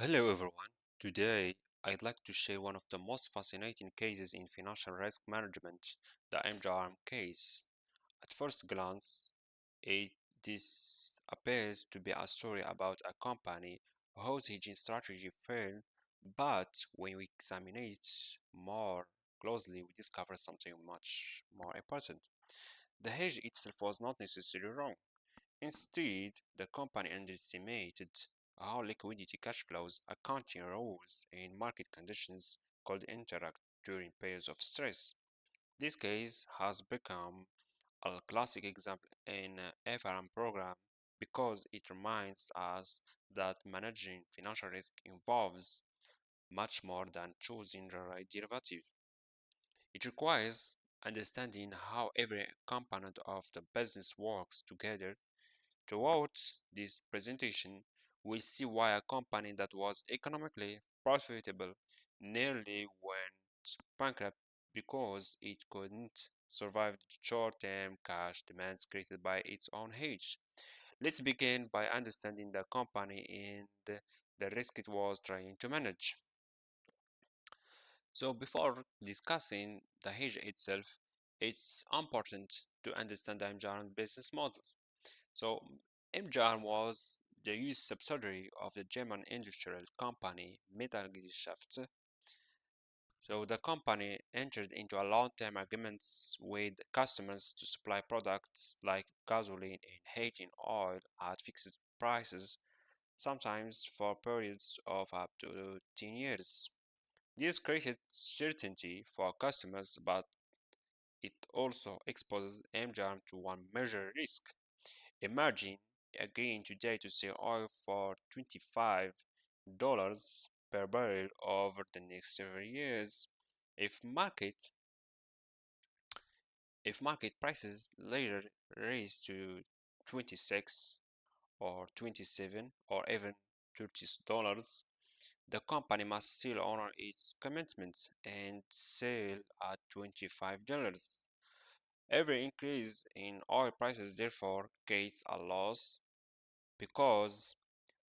Hello everyone. Today, I'd like to share one of the most fascinating cases in financial risk management, the MGRM case. At first glance, it this appears to be a story about a company whose hedging strategy failed, but when we examine it more closely, we discover something much more important. The hedge itself was not necessarily wrong. Instead, the company underestimated how liquidity cash flows, accounting rules, and market conditions could interact during periods of stress. This case has become a classic example in FRM program because it reminds us that managing financial risk involves much more than choosing the right derivative. It requires understanding how every component of the business works together. Throughout this presentation, we'll see why a company that was economically profitable nearly went bankrupt because it couldn't survive the short-term cash demands created by its own hedge. Let's begin by understanding the company and the risk it was trying to manage. So before discussing the hedge itself, it's important to understand the MGRM business model. So MGRM was the US subsidiary of the German industrial company Metallgesellschaft. So the company entered into a long-term agreements with customers to supply products like gasoline and heating oil at fixed prices, sometimes for periods of up to 10 years. This created certainty for customers, but it also exposes MGRM to one major risk. Imagine agreeing today to sell oil for $25 per barrel over the next several years. If market if market prices later raise to 26 or 27 or even $30, the company must still honor its commitments and sell at $25. Every increase in oil prices therefore creates a loss because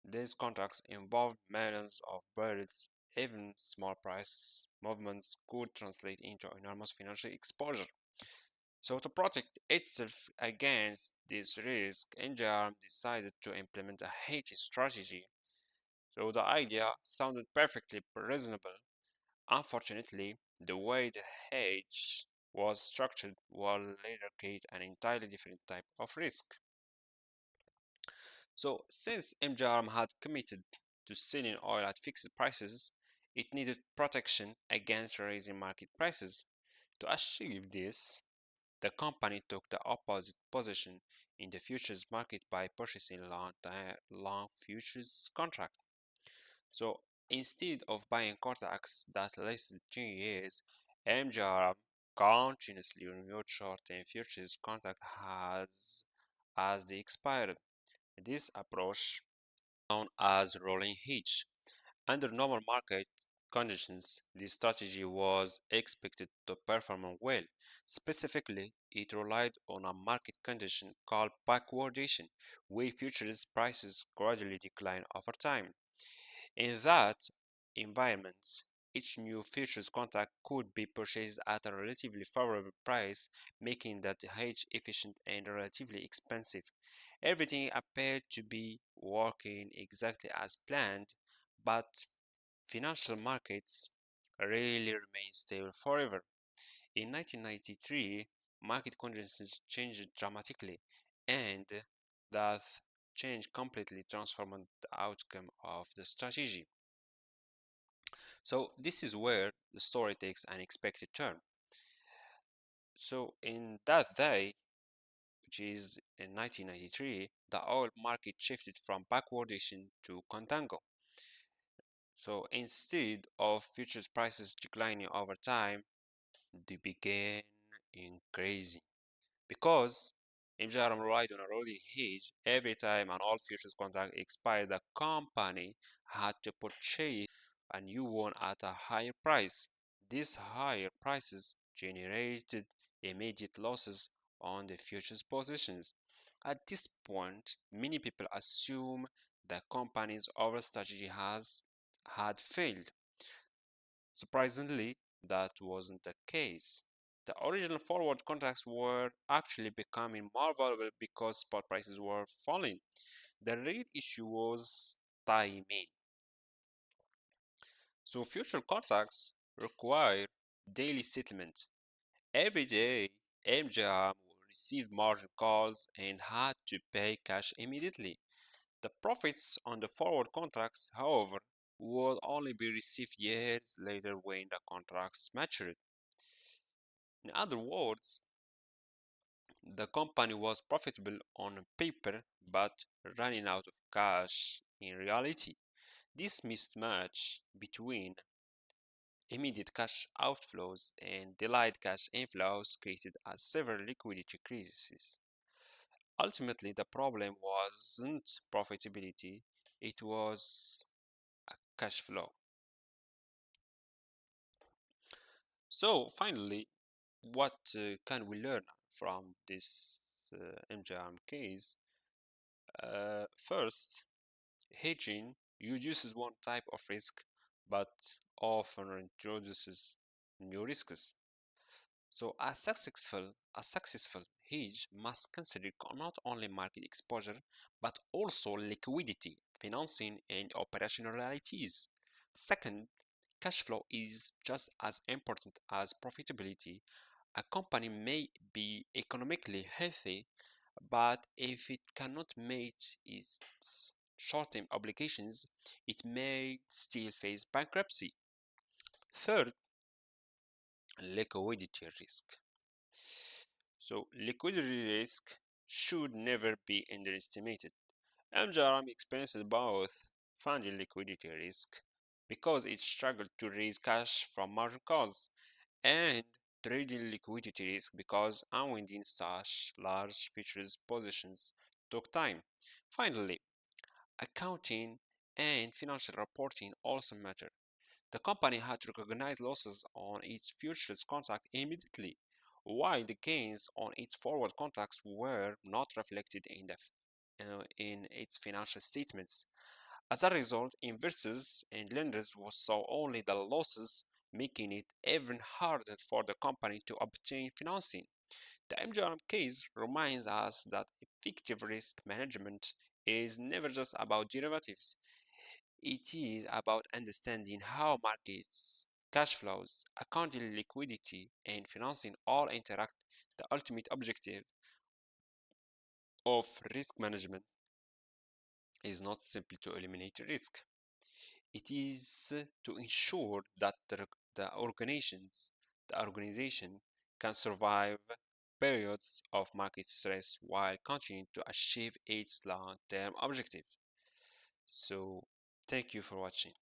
these contracts involve millions of barrels. Even small price movements could translate into enormous financial exposure. So, to protect itself against this risk, NGRM decided to implement a hedging strategy. So, the idea sounded perfectly reasonable. Unfortunately, the way the hedge was structured will later create an entirely different type of risk. So, since MGRM had committed to selling oil at fixed prices, it needed protection against raising market prices. To achieve this, the company took the opposite position in the futures market by purchasing long futures contracts. So, instead of buying contracts that lasted 2 years, MGRM continuously renewed short-term futures contracts as they expired. This approach known as rolling hedge. Under normal market conditions, this strategy was expected to perform well. Specifically, it relied on a market condition called backwardation, where futures prices gradually decline over time. In that environment, each new futures contract could be purchased at a relatively favorable price, making that hedge efficient and relatively expensive. Everything appeared to be working exactly as planned, but financial markets rarely remain stable forever. In 1993, market conditions changed dramatically, and that change completely transformed the outcome of the strategy. So, this is where the story takes an unexpected turn. So, in that day, which is in 1993, the oil market shifted from backwardation to Contango. So instead of futures prices declining over time, they began increasing. Because MGRM relied on a rolling hedge, every time an oil futures contract expired, the company had to purchase a new one at a higher price. These higher prices generated immediate losses on the futures positions. At this point, many people assume the company's overall strategy has had failed. Surprisingly, that wasn't the case. The original forward contracts were actually becoming more valuable because spot prices were falling. The real issue was timing. So future contracts require daily settlement. Every day, MGRM received margin calls and had to pay cash immediately. The profits on the forward contracts, however, would only be received years later when the contracts matured. In other words, the company was profitable on paper but running out of cash in reality. This mismatch between immediate cash outflows and delayed cash inflows created a severe liquidity crisis. Ultimately, the problem wasn't profitability, it was cash flow. So, finally, what can we learn from this MGM case? First, hedging reduces one type of risk but often introduces new risks. So a successful hedge must consider not only market exposure but also liquidity, financing, and operational realities. Second, cash flow is just as important as profitability. A company may be economically healthy, but if it cannot meet its short-term obligations, it may still face bankruptcy. Third, liquidity risk. So liquidity risk should never be underestimated. MGRM experienced both funding liquidity risk because it struggled to raise cash from margin calls and trading liquidity risk because unwinding such large futures positions took time. Finally, accounting and financial reporting also matter. The company had to recognize losses on its futures contract immediately, while the gains on its forward contracts were not reflected in its financial statements. As a result, investors and lenders saw only the losses, making it even harder for the company to obtain financing. The MGRM case reminds us that effective risk management is never just about derivatives. It is about understanding how markets, cash flows, accounting liquidity, and financing all interact. The ultimate objective of risk management is not simply to eliminate risk. It is to ensure that the organization can survive periods of market stress while continuing to achieve its long-term objective. So, thank you for watching.